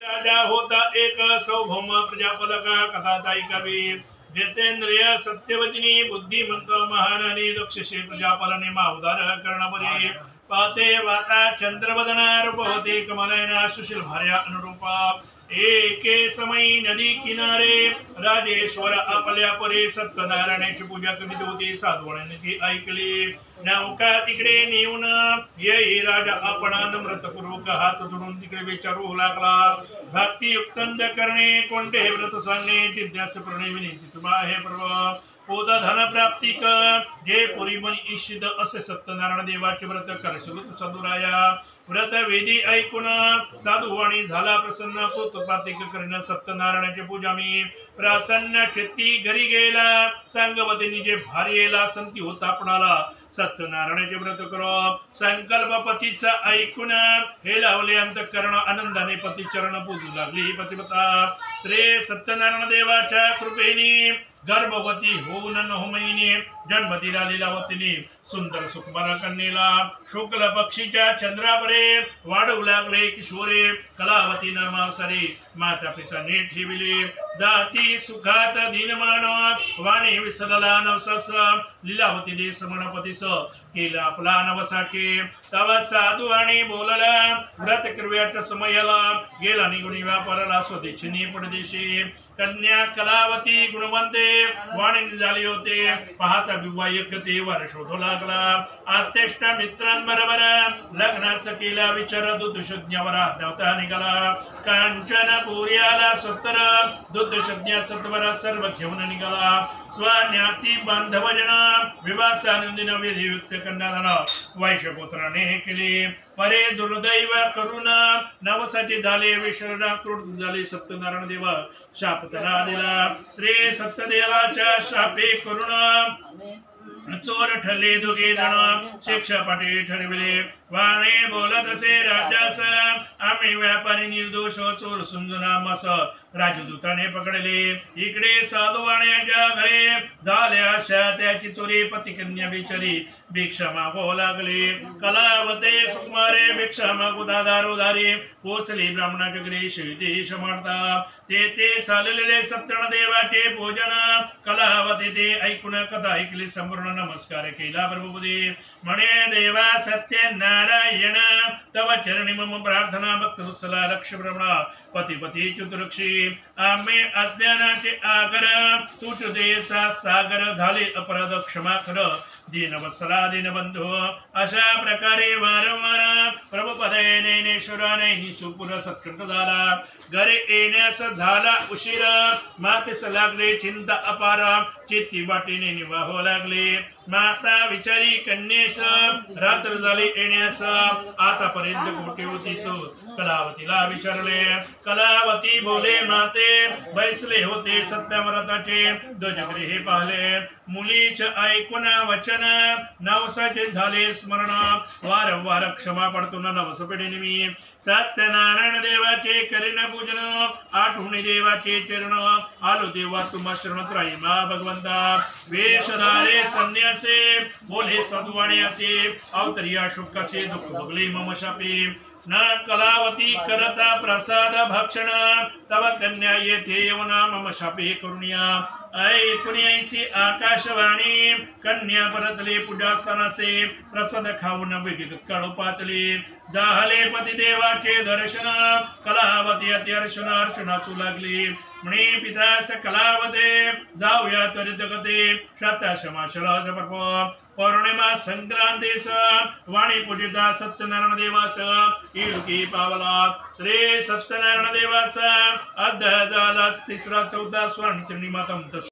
राजा होता एक सौभौम प्रजापलक कथाताई कवी जितेंद्रिय सत्यवचनी बुद्धिमंत महाराणी दक्षशे प्रजापालने उदार कर्णपरी पाते वाता चंद्रवदना रूपवती कमलयना सुशील भार्या अनुरूपा एके समय नदी किनारे राजेश्वर आपल्या परे सत्यनारायणाची पूजा करीत होती. साधवाने ती ऐकली. नौका तिकडे नेऊन येई राजा आपण नम्रतपूर्वक हात जोडून तिकडे विचारू लागला. भक्तियुक्त करणे कोणते व्रत सांगणे जिज्ञास करणे विनंती तुम्हा हे प्रभू. पोत धन प्राप्ती जे पुरी मन इच्छित असे सत्यनारायण देवाचे व्रत करशुत सदुराया. व्रत वेदी ऐकून साधुवाणी झाला प्रसन्न. पोतपातिक करीन सत्यनारायणाची पूजा मी प्रसन्न चित्ती घरी गेला. संगवतीने जे भार्येला संती होता आपणाला सत्यनारायणाचे व्रत करो. संकल्प पतीचा ऐकून हे लावले अंतःकरण आनंदाने पती चरण पूजू लागली. पतिव्रता श्री सत्यनारायण देवाच्या कृपेने गर्भवती होऊन 9 महिने जन्म दिला. लीलावतीने सुंदर सुकुमार कन्येला शुक्ल पक्षीच्या चंद्रापरे वाढवू लागले. किशोरे कलावती नामावसरे माता पिताने ठेविले. जाती सुखात दिनमान वाणी विसरला नवसस. लीलावती दे समणपतीस केला आपला नवसाचे. तवा साधू आणि बोलला व्रत कर्व्याच्या समयाला गेला निगुणी व्यापाराला स्वदेशीने परदेशी. कन्या कलावती गुणवंते वाणी झाले होते. पाहता विवाहिक देवार शोधू लागला. आतेष्ट मित्रांबरोबर लग्नाचं केला विचार. दुधशज्ञावर नव्हता निघाला. कांचनपुरी आला सत्तर दुधशज्ञा सत्वर सर्व घेऊन निघाला. स्वज्ञाती बांधवजन विवासानंदीन विधियुक्त कन्यादान वैश्यपुत्राने केले. परे दुर्दैव करून नवसाचे झाले. विशरणा क्रोध झाले. सत्यनारायण देव शाप त्याला दिला. श्री सत्यदेवाच्या शापे करून चोर ठरले दोघे जण. शिक्षा पाठी ठरविले. वाणे बोलत असे राजास आम्ही व्यापारी निर्दोष चोर समजून आम्हास राजदूताने पकडले. इकडे साधुवाण्याच्या घरे झाले अशा त्याची चोरी. पती कन्या बिचारी भिक्षा मागो लागले. कलावते सुकुमारे भिक्षा मागू दारोदारी पोचली. ब्राह्मणाच्या घरी शिवदेश मारता ते चाललेले सत्यनारायण देवाचे पूजन. कलावते ते ऐकून कथा ऐकली. संपूर्ण नमस्कार केला प्रभुपदी. म्हणे देवा सत्यनारायण तव चरणी मम प्रार्थना. भक्त वत्सला लक्ष ब्रह्मणा पती चतुरक्षी. आम्ही अज्ञानाचे आगर तुट देचा सागर झाले अपराध क्षमा कर. दीनवत्सला दीनबंधू अशा प्रकारे वारंवार प्रभुपदे नैनेश्वराने निशुपुर सत्कृत झाला. घरी येण्यास झाला उशीर. मातेस लागले चिंता अपार. चित्ती वाटीने निवाहू लागले. माता विचारी कन्येस रात्र झाली येण्यास. आतापर्यंत कुठे होतीस. कलावतीला विचारले. कलावती बोले माते बैसले होते सत्यव्रताचे ध्वजगृहे पाहिले. मुलीच ऐकून वचन नवसाचे झाले स्मरण. वारंवार क्षमा पडतो नवस पेढीने मी. सत्यनारायण देवाचे करीन पूजन. आठवणी देवाचे चरण. आलो देवा तुम्हा शरणत राही मा भगवंता. वेशधारे संन्यासे बोले साधुवाणी असे. अवतरिया शुक असे दुःख भोगले मम शापे. न कलावती करता प्रसाद भक्षण. तव कन्या येथे येऊन मम शापे करुणिया. ऐकुनी आकाशवाणी कन्या परतले पूजासनासे. प्रसाद खाऊन विधित काळू पातले. जाहले पती देवाचे दर्शन. कलावती अत्यर्शन अर्चनाचू लागली. म्हणे पितास कलावते जाऊया त्वरित गते. शताशमा शरज पौर्णिमा संक्रांतीस वाणी पूजिता सत्यनारायण देवास इलकी पावला. श्री सत्यनारायण देवाचा अध्याय झाला 3रा 4था स्वर्ण चरणी मातम.